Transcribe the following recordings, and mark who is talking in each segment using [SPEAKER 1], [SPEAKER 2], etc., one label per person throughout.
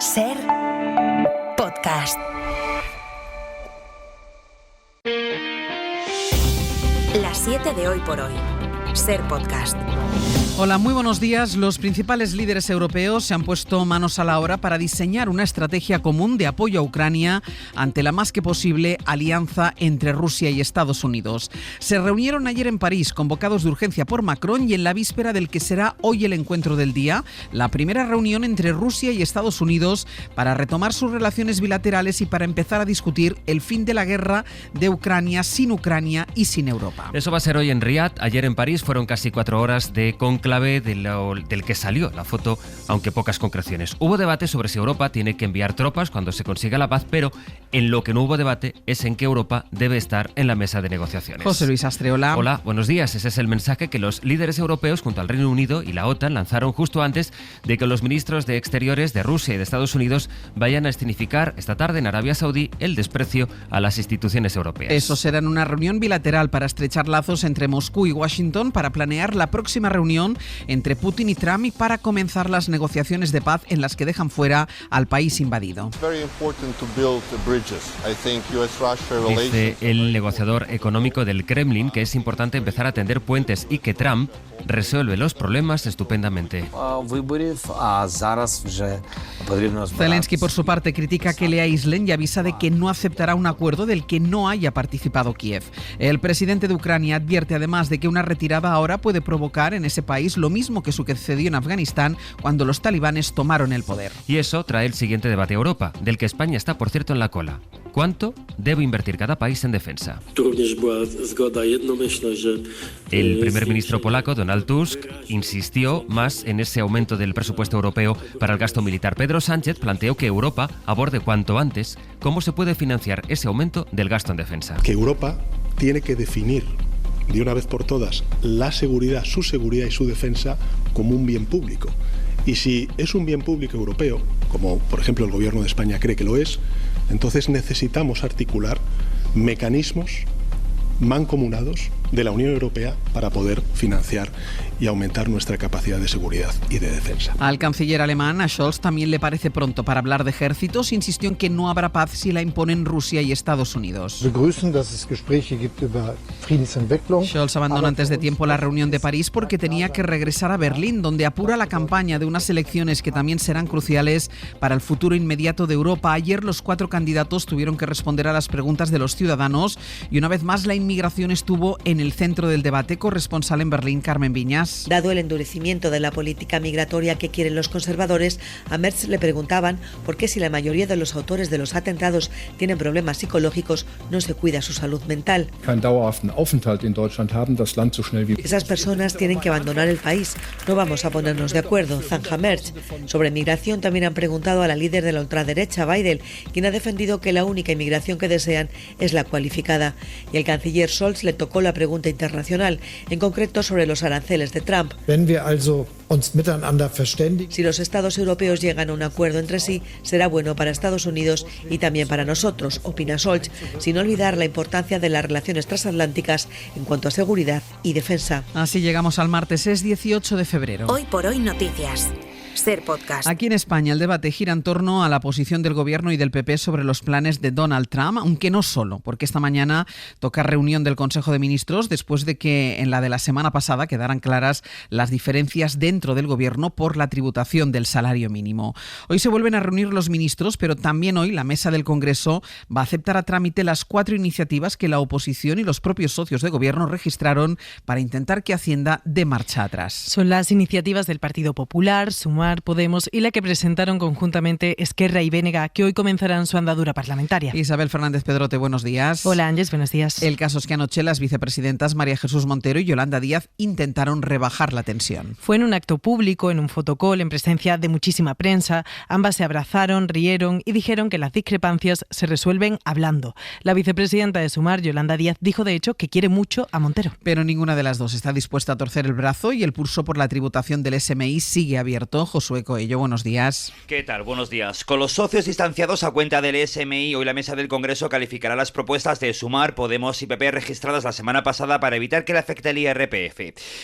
[SPEAKER 1] Ser podcast. Las 7 de hoy por hoy. Ser podcast.
[SPEAKER 2] Hola, muy buenos días. Los principales líderes europeos se han puesto manos a la obra para diseñar una estrategia común de apoyo a Ucrania ante la más que posible alianza entre Rusia y Estados Unidos. Se reunieron ayer en París, convocados de urgencia por Macron, y en la víspera del que será hoy el encuentro del día, la primera reunión entre Rusia y Estados Unidos para retomar sus relaciones bilaterales y para empezar a discutir el fin de la guerra de Ucrania y sin Europa.
[SPEAKER 3] Eso va a ser hoy en Riad. Ayer en París fueron casi 4 horas de conclave del que salió la foto, aunque pocas concreciones. Hubo debate sobre si Europa tiene que enviar tropas cuando se consiga la paz, pero en lo que no hubo debate es en que Europa debe estar en la mesa de negociaciones.
[SPEAKER 2] José Luis Astreola.
[SPEAKER 3] Hola, buenos días. Ese es el mensaje que los líderes europeos junto al Reino Unido y la OTAN lanzaron justo antes de que los ministros de Exteriores de Rusia y de Estados Unidos vayan a escenificar esta tarde en Arabia Saudí el desprecio a las instituciones europeas.
[SPEAKER 2] Eso será en una reunión bilateral para estrechar lazos entre Moscú y Washington para planear la próxima reunión entre Putin y Trump y para comenzar las negociaciones de paz en las que dejan fuera al país invadido.
[SPEAKER 3] Dice el negociador económico del Kremlin que es importante empezar a tender puentes y que Trump resuelve los problemas estupendamente.
[SPEAKER 2] Zelensky, por su parte, critica que le aíslen y avisa de que no aceptará un acuerdo del que no haya participado Kiev. El presidente de Ucrania advierte además de que una retirada ahora puede provocar en ese país lo mismo que sucedió en Afganistán cuando los talibanes tomaron el poder.
[SPEAKER 3] Y eso trae el siguiente debate a Europa, del que España está, por cierto, en la cola. ¿Cuánto debe invertir cada país en defensa? El primer ministro polaco, Donald Tusk, insistió más en ese aumento del presupuesto europeo para el gasto militar. Pedro Sánchez planteó que Europa aborde cuanto antes cómo se puede financiar ese aumento del gasto en defensa.
[SPEAKER 4] Que Europa tiene que definir de una vez por todas la seguridad, su seguridad y su defensa como un bien público. Y si es un bien público europeo, como por ejemplo el gobierno de España cree que lo es, entonces necesitamos articular mecanismos mancomunados de la Unión Europea para poder financiar y aumentar nuestra capacidad de seguridad y de defensa.
[SPEAKER 2] Al canciller alemán, a Scholz, también le parece pronto para hablar de ejércitos. Insistió en que no habrá paz si la imponen Rusia y Estados Unidos. Scholz abandona antes de tiempo la reunión de París porque tenía que regresar a Berlín, donde apura la campaña de unas elecciones que también serán cruciales para el futuro inmediato de Europa. Ayer los 4 candidatos tuvieron que responder a las preguntas de los ciudadanos y una vez más la inmigración estuvo en el centro del debate. Corresponsal en Berlín, Carmen Viñas.
[SPEAKER 5] Dado el endurecimiento de la política migratoria que quieren los conservadores, a Merz le preguntaban por qué si la mayoría de los autores de los atentados tienen problemas psicológicos, no se cuida su salud mental. Esas personas tienen que abandonar el país. No vamos a ponernos de acuerdo, zanja Merz. Sobre migración también han preguntado a la líder de la ultraderecha, Weidel, quien ha defendido que la única inmigración que desean es la cualificada. Y el canciller Scholz le tocó la pregunta internacional, en concreto sobre los aranceles de Trump. Si los estados europeos llegan a un acuerdo entre sí, será bueno para Estados Unidos y también para nosotros, opina Scholz, sin olvidar la importancia de las relaciones transatlánticas en cuanto a seguridad y defensa.
[SPEAKER 2] Así llegamos al martes, es 18 de febrero.
[SPEAKER 1] Hoy por hoy noticias. Ser podcast.
[SPEAKER 2] Aquí en España el debate gira en torno a la posición del Gobierno y del PP sobre los planes de Donald Trump, aunque no solo, porque esta mañana toca reunión del Consejo de Ministros después de que en la de la semana pasada quedaran claras las diferencias dentro del Gobierno por la tributación del salario mínimo. Hoy se vuelven a reunir los ministros, pero también hoy la mesa del Congreso va a aceptar a trámite las 4 iniciativas que la oposición y los propios socios de Gobierno registraron para intentar que Hacienda dé marcha atrás.
[SPEAKER 6] Son las iniciativas del Partido Popular, Sumar, Podemos y la que presentaron conjuntamente Esquerra y Bénega, que hoy comenzarán su andadura parlamentaria.
[SPEAKER 2] Isabel Fernández Pedrote, buenos días.
[SPEAKER 6] Hola Ángeles, buenos días.
[SPEAKER 2] El caso es que anoche las vicepresidentas María Jesús Montero y Yolanda Díaz intentaron rebajar la tensión.
[SPEAKER 6] Fue en un acto público, en un fotocall, en presencia de muchísima prensa. Ambas se abrazaron, rieron y dijeron que las discrepancias se resuelven hablando. La vicepresidenta de Sumar, Yolanda Díaz, dijo de hecho que quiere mucho a Montero.
[SPEAKER 2] Pero ninguna de las dos está dispuesta a torcer el brazo y el pulso por la tributación del SMI sigue abierto. Josué Coello, buenos días.
[SPEAKER 7] ¿Qué tal? Buenos días. Con los socios distanciados a cuenta del SMI, hoy la mesa del Congreso calificará las propuestas de Sumar, Podemos y PP registradas la semana pasada para evitar que le afecte el IRPF.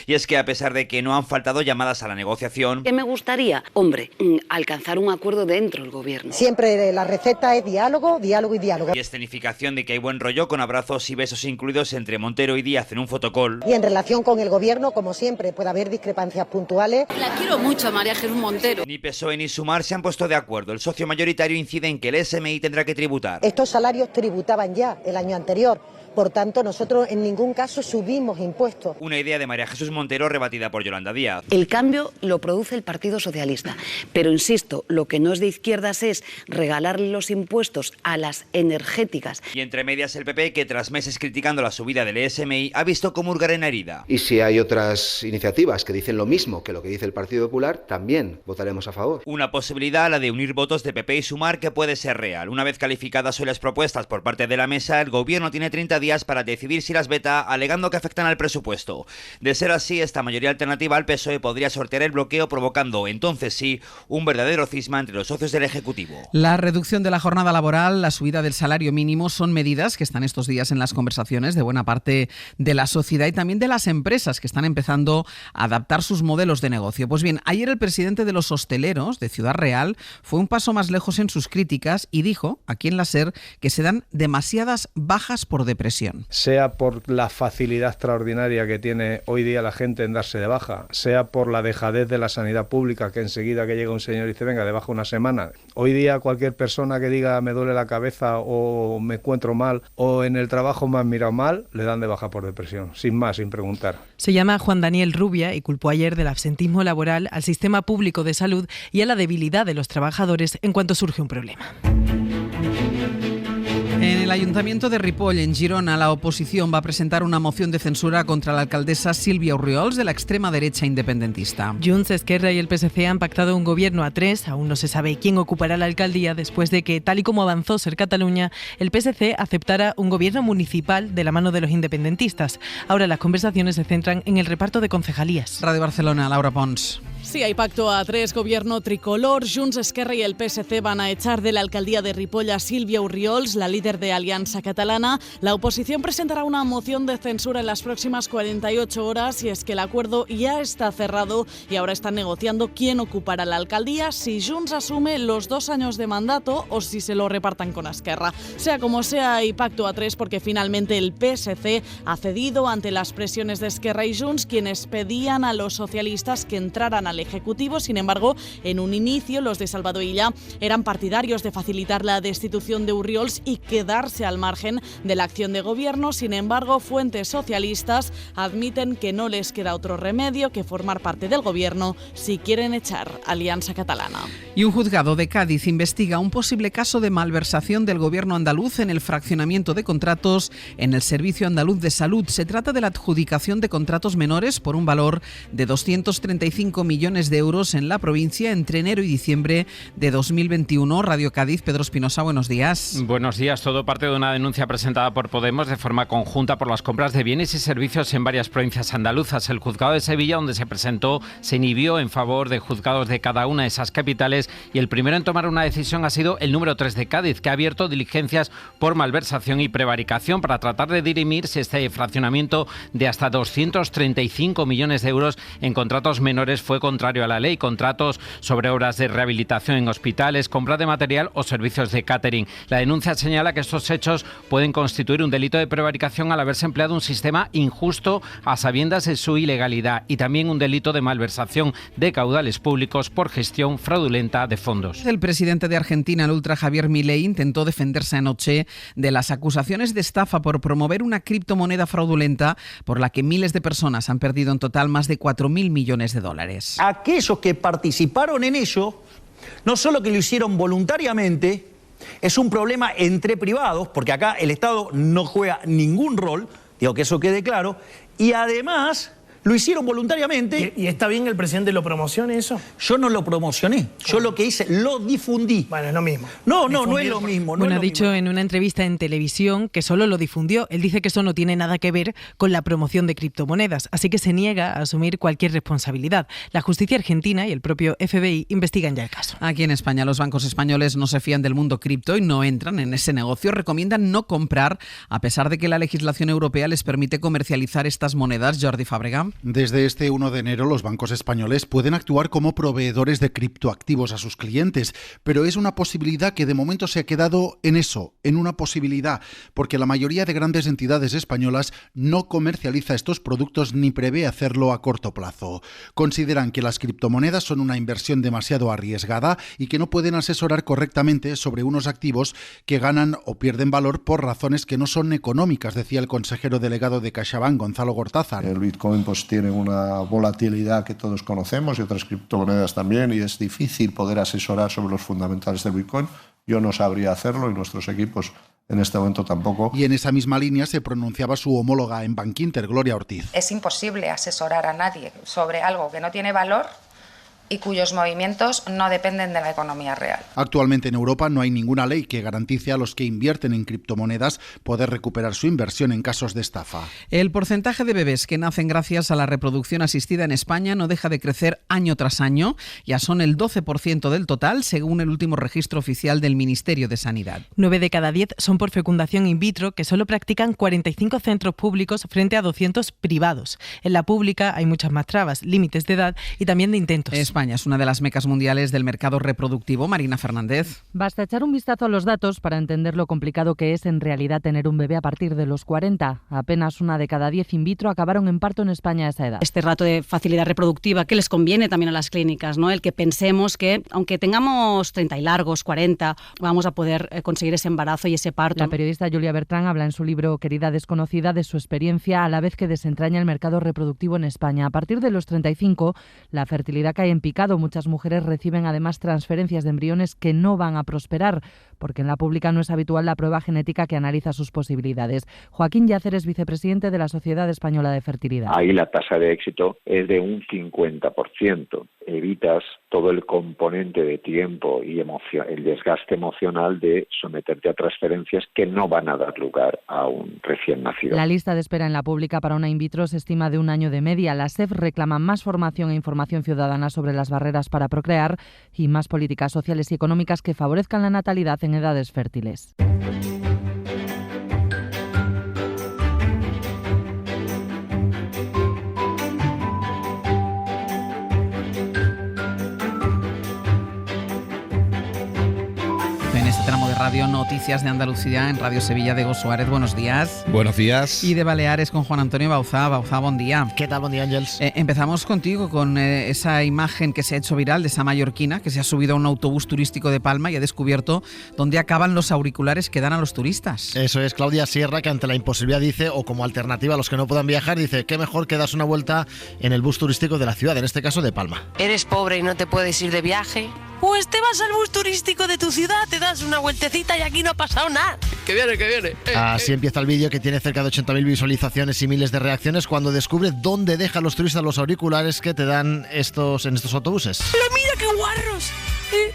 [SPEAKER 7] Y es que a pesar de que no han faltado llamadas a la negociación...
[SPEAKER 8] ¿Qué me gustaría? Hombre, alcanzar un acuerdo dentro del gobierno.
[SPEAKER 9] Siempre la receta es diálogo, diálogo y diálogo.
[SPEAKER 7] Y escenificación de que hay buen rollo con abrazos y besos incluidos entre Montero y Díaz en un fotocall.
[SPEAKER 9] Y en relación con el gobierno, como siempre, puede haber discrepancias puntuales.
[SPEAKER 8] La quiero mucho, María Jesús Montero.
[SPEAKER 7] Ni PSOE ni Sumar se han puesto de acuerdo. El socio mayoritario incide en que el SMI tendrá que tributar.
[SPEAKER 9] Estos salarios tributaban ya el año anterior. Por tanto, nosotros en ningún caso subimos impuestos.
[SPEAKER 7] Una idea de María Jesús Montero rebatida por Yolanda Díaz.
[SPEAKER 8] El cambio lo produce el Partido Socialista. Pero insisto, lo que no es de izquierdas es regalarle los impuestos a las energéticas.
[SPEAKER 7] Y entre medias el PP, que tras meses criticando la subida del SMI, ha visto cómo hurgar en la herida.
[SPEAKER 10] Y si hay otras iniciativas que dicen lo mismo que lo que dice el Partido Popular, también votaremos a favor.
[SPEAKER 7] Una posibilidad, la de unir votos de PP y Sumar, que puede ser real. Una vez calificadas hoy las propuestas por parte de la mesa, el gobierno tiene 30 días para decidir si las veta, alegando que afectan al presupuesto. De ser así, esta mayoría alternativa al PSOE podría sortear el bloqueo, provocando, entonces sí, un verdadero cisma entre los socios del Ejecutivo.
[SPEAKER 2] La reducción de la jornada laboral, la subida del salario mínimo son medidas que están estos días en las conversaciones de buena parte de la sociedad y también de las empresas que están empezando a adaptar sus modelos de negocio. Pues bien, ayer el presidente de los hosteleros de Ciudad Real fue un paso más lejos en sus críticas y dijo, aquí en la SER, que se dan demasiadas bajas por depresión.
[SPEAKER 11] Sea por la facilidad extraordinaria que tiene hoy día la gente en darse de baja, sea por la dejadez de la sanidad pública, que enseguida que llega un señor y dice venga, de baja una semana. Hoy día cualquier persona que diga me duele la cabeza o me encuentro mal o en el trabajo me han mirado mal, le dan de baja por depresión, sin más, sin preguntar.
[SPEAKER 6] Se llama Juan Daniel Rubia y culpó ayer del absentismo laboral al sistema público de salud y a la debilidad de los trabajadores en cuanto surge un problema.
[SPEAKER 2] En el Ayuntamiento de Ripoll, en Girona, la oposición va a presentar una moción de censura contra la alcaldesa Sílvia Orriols, de la extrema derecha independentista.
[SPEAKER 6] Junts, Esquerra y el PSC han pactado un gobierno a tres. Aún no se sabe quién ocupará la alcaldía después de que, tal y como avanzó Ser Catalunya, el PSC aceptara un gobierno municipal de la mano de los independentistas. Ahora las conversaciones se centran en el reparto de concejalías.
[SPEAKER 2] Radio Barcelona, Laura Pons.
[SPEAKER 12] Sí, hay pacto a tres, gobierno tricolor. Junts, Esquerra y el PSC van a echar de la alcaldía de Ripoll a Sílvia Orriols, la líder de Alianza Catalana. La oposición presentará una moción de censura en las próximas 48 horas y es que el acuerdo ya está cerrado y ahora están negociando quién ocupará la alcaldía, si Junts asume los 2 años de mandato o si se lo repartan con Esquerra. Sea como sea, hay pacto a tres porque finalmente el PSC ha cedido ante las presiones de Esquerra y Junts, quienes pedían a los socialistas que entraran al Ejecutivo. Sin embargo, en un inicio, los de Salvador Illa eran partidarios de facilitar la destitución de Orriols y quedarse al margen de la acción de gobierno. Sin embargo, fuentes socialistas admiten que no les queda otro remedio que formar parte del gobierno si quieren echar Alianza Catalana.
[SPEAKER 2] Y un juzgado de Cádiz investiga un posible caso de malversación del gobierno andaluz en el fraccionamiento de contratos en el Servicio Andaluz de Salud. Se trata de la adjudicación de contratos menores por un valor de 235 millones de euros en la provincia entre enero y diciembre de 2021. Radio Cádiz, Pedro Espinosa, buenos días.
[SPEAKER 13] Buenos días. Todo parte de una denuncia presentada por Podemos de forma conjunta por las compras de bienes y servicios en varias provincias andaluzas. El juzgado de Sevilla, donde se presentó, se inhibió en favor de juzgados de cada una de esas capitales y el primero en tomar una decisión ha sido el número 3 de Cádiz, que ha abierto diligencias por malversación y prevaricación para tratar de dirimir si este fraccionamiento de hasta 235 millones de euros en contratos menores fue contrario a la ley. Contratos sobre obras de rehabilitación en hospitales, compra de material o servicios de catering. La denuncia señala que estos hechos pueden constituir un delito de prevaricación al haberse empleado un sistema injusto a sabiendas de su ilegalidad y también un delito de malversación de caudales públicos por gestión fraudulenta de fondos.
[SPEAKER 2] El presidente de Argentina, el ultra Javier Milei, intentó defenderse anoche de las acusaciones de estafa por promover una criptomoneda fraudulenta por la que miles de personas han perdido en total más de 4.000 millones de dólares.
[SPEAKER 14] Aquellos que participaron en ello, no solo que lo hicieron voluntariamente, es un problema entre privados, porque acá el Estado no juega ningún rol, digo que eso quede claro, y además lo hicieron voluntariamente.
[SPEAKER 15] ¿Y está bien que el presidente lo promocione eso?
[SPEAKER 14] Yo no lo promocioné, yo lo que hice, lo difundí.
[SPEAKER 15] Bueno, es lo mismo.
[SPEAKER 14] No es lo mismo.
[SPEAKER 6] Bueno, ha dicho en una entrevista en televisión que solo lo difundió. Él dice que eso no tiene nada que ver con la promoción de criptomonedas, así que se niega a asumir cualquier responsabilidad. La justicia argentina y el propio FBI investigan ya el caso.
[SPEAKER 2] Aquí en España los bancos españoles no se fían del mundo cripto y no entran en ese negocio. Recomiendan no comprar, a pesar de que la legislación europea les permite comercializar estas monedas. Jordi Fàbrega.
[SPEAKER 16] Desde este 1 de enero los bancos españoles pueden actuar como proveedores de criptoactivos a sus clientes, pero es una posibilidad que de momento se ha quedado en eso, en una posibilidad, porque la mayoría de grandes entidades españolas no comercializa estos productos ni prevé hacerlo a corto plazo. Consideran que las criptomonedas son una inversión demasiado arriesgada y que no pueden asesorar correctamente sobre unos activos que ganan o pierden valor por razones que no son económicas, decía el consejero delegado de CaixaBank, Gonzalo Gortázar.
[SPEAKER 17] El Bitcoin pues tiene una volatilidad que todos conocemos y otras criptomonedas también, y es difícil poder asesorar sobre los fundamentales del Bitcoin. Yo no sabría hacerlo y nuestros equipos en este momento tampoco.
[SPEAKER 16] Y en esa misma línea se pronunciaba su homóloga en Bankinter, Gloria Ortiz.
[SPEAKER 18] Es imposible asesorar a nadie sobre algo que no tiene valor y cuyos movimientos no dependen de la economía real.
[SPEAKER 16] Actualmente en Europa no hay ninguna ley que garantice a los que invierten en criptomonedas poder recuperar su inversión en casos de estafa.
[SPEAKER 2] El porcentaje de bebés que nacen gracias a la reproducción asistida en España no deja de crecer año tras año. Ya son el 12% del total, según el último registro oficial del Ministerio de Sanidad.
[SPEAKER 6] 9 de cada 10 son por fecundación in vitro, que solo practican 45 centros públicos frente a 200 privados. En la pública hay muchas más trabas, límites de edad y también de intentos.
[SPEAKER 2] España es una de las mecas mundiales del mercado reproductivo. Marina Fernández.
[SPEAKER 19] Basta echar un vistazo a los datos para entender lo complicado que es en realidad tener un bebé a partir de los 40. Apenas 1 de cada 10 in vitro acabaron en parto en España a esa edad.
[SPEAKER 20] Este rato de facilidad reproductiva que les conviene también a las clínicas, ¿no? El que pensemos que, aunque tengamos 30 y largos, 40, vamos a poder conseguir ese embarazo y ese parto.
[SPEAKER 19] La periodista Julia Bertrán habla en su libro Querida desconocida de su experiencia a la vez que desentraña el mercado reproductivo en España. A partir de los 35, la fertilidad cae en picado. Muchas mujeres reciben además transferencias de embriones que no van a prosperar, porque en la pública no es habitual la prueba genética que analiza sus posibilidades. Joaquín Llacer es vicepresidente de la Sociedad Española de Fertilidad.
[SPEAKER 21] Ahí la tasa de éxito es de un 50%. Evitas todo el componente de tiempo y el desgaste emocional de someterte a transferencias que no van a dar lugar a un recién nacido.
[SPEAKER 19] La lista de espera en la pública para una in vitro se estima de 1 año de media. La SEF reclama más formación e información ciudadana sobre las barreras para procrear y más políticas sociales y económicas que favorezcan la natalidad en edades fértiles.
[SPEAKER 2] En este tramo de radio, noticias de Andalucía en Radio Sevilla. Diego Suárez, buenos días.
[SPEAKER 22] Buenos días.
[SPEAKER 2] Y de Baleares con Juan Antonio Bauzá. Bauzá, buen día.
[SPEAKER 23] ¿Qué tal? Buen día, Ángels.
[SPEAKER 2] Empezamos contigo con esa imagen que se ha hecho viral de esa mallorquina que se ha subido a un autobús turístico de Palma y ha descubierto dónde acaban los auriculares que dan a los turistas.
[SPEAKER 23] Eso es, Claudia Sierra, que ante la imposibilidad dice, o como alternativa a los que no puedan viajar, dice, qué mejor que das una vuelta en el bus turístico de la ciudad, en este caso de Palma.
[SPEAKER 24] ¿Eres pobre y no te puedes ir de viaje? Pues te vas al bus turístico de tu ciudad, te das una vueltecita y aquí no ha pasado nada.
[SPEAKER 23] Que viene. Así empieza el vídeo, que tiene cerca de 80.000 visualizaciones y miles de reacciones, cuando descubre dónde dejan los turistas los auriculares que te dan en estos autobuses.
[SPEAKER 24] ¡Pero mira qué guarros!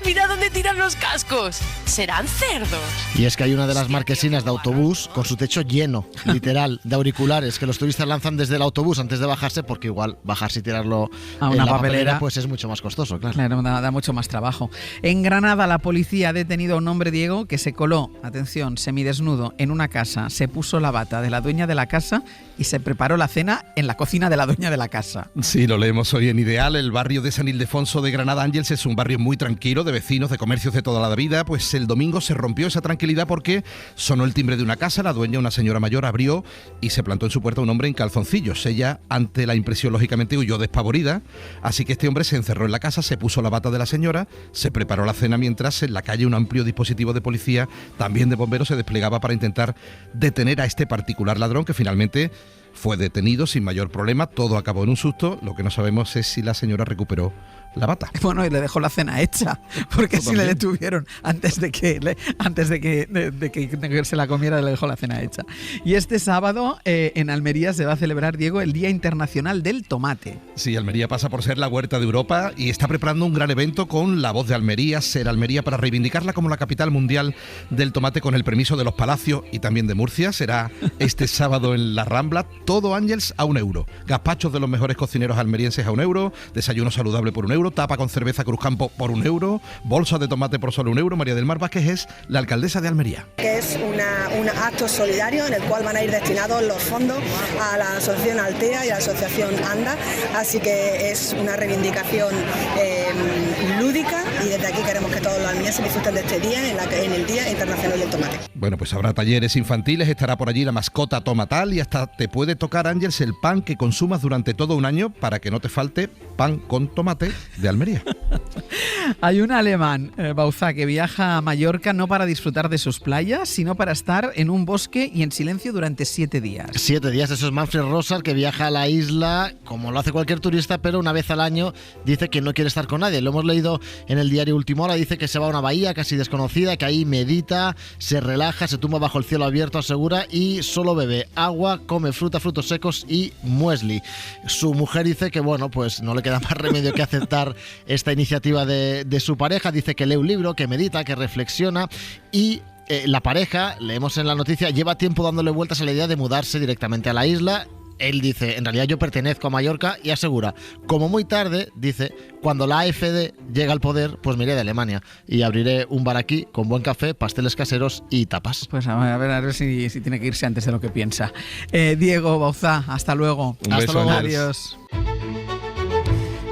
[SPEAKER 24] Mira dónde tiran los cascos. ¿Serán cerdos?
[SPEAKER 23] Y es que hay una de las marquesinas de autobús con su techo lleno, literal, de auriculares que los turistas lanzan desde el autobús antes de bajarse, porque igual bajarse y tirarlo
[SPEAKER 2] a
[SPEAKER 23] en
[SPEAKER 2] una
[SPEAKER 23] la
[SPEAKER 2] papelera
[SPEAKER 23] pues es mucho más costoso, claro.
[SPEAKER 2] Claro, da mucho más trabajo. En Granada, la policía ha detenido a un hombre, Diego, que se coló, atención, semidesnudo, en una casa, se puso la bata de la dueña de la casa y se preparó la cena en la cocina de la dueña de la casa.
[SPEAKER 22] Sí, lo leemos hoy en Ideal. El barrio de San Ildefonso de Granada, Ángels, es un barrio muy tranquilo, de vecinos, de comercios de toda la vida. Pues el domingo se rompió esa tranquilidad porque sonó el timbre de una casa, la dueña, una señora mayor, abrió y se plantó en su puerta un hombre en calzoncillos. Ella, ante la impresión, lógicamente huyó despavorida, así que este hombre se encerró en la casa, se puso la bata de la señora, se preparó la cena, mientras en la calle un amplio dispositivo de policía, también de bomberos, se desplegaba para intentar detener a este particular ladrón, que finalmente fue detenido sin mayor problema. Todo acabó en un susto. Lo que no sabemos es si la señora recuperó la bata.
[SPEAKER 2] Bueno, y le dejó la cena hecha, porque si le detuvieron antes de que se la comiera, le dejó la cena hecha. Y este sábado en Almería se va a celebrar, Diego, el Día Internacional del Tomate.
[SPEAKER 22] Sí, Almería pasa por ser la huerta de Europa y está preparando un gran evento con La Voz de Almería, Ser Almería, para reivindicarla como la capital mundial del tomate con el permiso de los Palacios y también de Murcia. Será este sábado en la Rambla, todo Ángels a €1. Gazpachos de los mejores cocineros almerienses a €1, desayuno saludable por €1, tapa con cerveza Cruzcampo por €1, bolsa de tomate por solo €1. María del Mar Vázquez es la alcaldesa de Almería.
[SPEAKER 1] Que es un acto solidario en el cual van a ir destinados los fondos a la asociación Altea y a la asociación ANDA, así que es una reivindicación lúdica y desde aquí queremos que todos los almerienses disfruten de este día en el Día Internacional del Tomate.
[SPEAKER 22] Bueno, pues habrá talleres infantiles, estará por allí la mascota Tomatal y hasta te puede tocar, Ángels, el pan que consumas durante todo un año para que no te falte pan con tomate de Almería.
[SPEAKER 2] Hay un alemán, Bauzá, que viaja a Mallorca no para disfrutar de sus playas, sino para estar en un bosque y en silencio durante 7 días.
[SPEAKER 23] 7 días, eso es Manfred Rosar, que viaja a la isla como lo hace cualquier turista, pero una vez al año dice que no quiere estar con nadie. Lo hemos leído en el diario Última Hora, dice que se va a una bahía casi desconocida, que ahí medita, se relaja, se tumba bajo el cielo abierto, asegura, y solo bebe agua, come fruta, frutos secos y muesli. Su mujer dice que, bueno, pues no le queda más remedio que aceptar esta iniciativa de su pareja. Dice que lee un libro, que medita, que reflexiona y la pareja, leemos en la noticia, lleva tiempo dándole vueltas a la idea de mudarse directamente a la isla. Él dice, en realidad yo pertenezco a Mallorca, y asegura, como muy tarde, dice, cuando la AfD llega al poder, pues me iré de Alemania y abriré un bar aquí con buen café, pasteles caseros y tapas.
[SPEAKER 2] Pues a ver si tiene que irse antes de lo que piensa. Diego Bauzá, hasta luego.
[SPEAKER 22] Hasta luego.
[SPEAKER 2] Adiós.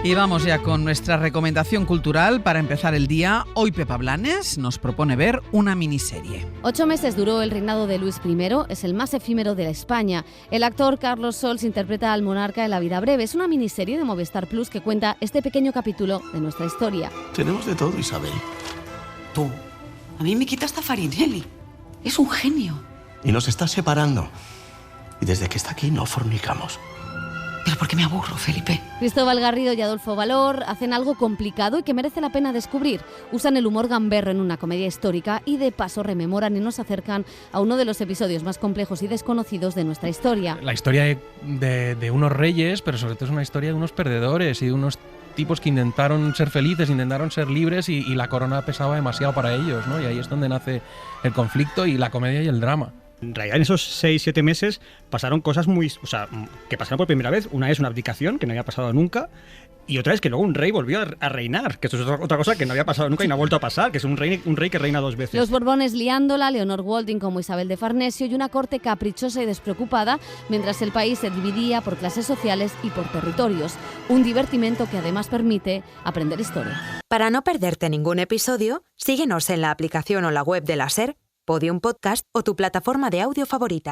[SPEAKER 2] Y vamos ya con nuestra recomendación cultural para empezar el día. Hoy Pepa Blanes nos propone ver una miniserie.
[SPEAKER 3] 8 meses duró el reinado de Luis I, es el más efímero de la España. El actor Carlos Sols interpreta al monarca en La vida breve. Es una miniserie de Movistar Plus que cuenta este pequeño capítulo de nuestra historia.
[SPEAKER 4] Tenemos de todo, Isabel.
[SPEAKER 5] Tú, a mí me quitaste a Farinelli. Es un genio.
[SPEAKER 4] Y nos está separando. Y desde que está aquí no fornicamos.
[SPEAKER 5] ¿Pero por qué me aburro, Felipe?
[SPEAKER 3] Cristóbal Garrido y Adolfo Valor hacen algo complicado y que merece la pena descubrir. Usan el humor gamberro en una comedia histórica y de paso rememoran y nos acercan a uno de los episodios más complejos y desconocidos de nuestra historia.
[SPEAKER 25] La historia de unos reyes, pero sobre todo es una historia de unos perdedores y de unos tipos que intentaron ser felices, intentaron ser libres y la corona pesaba demasiado para ellos, ¿no? Y ahí es donde nace el conflicto y la comedia y el drama.
[SPEAKER 26] En realidad, en esos 6-7 meses pasaron cosas que pasaron por primera vez. Una es una abdicación, que no había pasado nunca, y otra es que luego un rey volvió a reinar, que esto es otra cosa que no había pasado nunca y no ha vuelto a pasar, que es un rey que reina 2 veces.
[SPEAKER 3] Los Borbones liándola, Leonor Walding como Isabel de Farnesio y una corte caprichosa y despreocupada, mientras el país se dividía por clases sociales y por territorios. Un divertimento que además permite aprender historia.
[SPEAKER 27] Para no perderte ningún episodio, síguenos en la aplicación o la web de la SER, Podium Podcast o tu plataforma de audio favorita.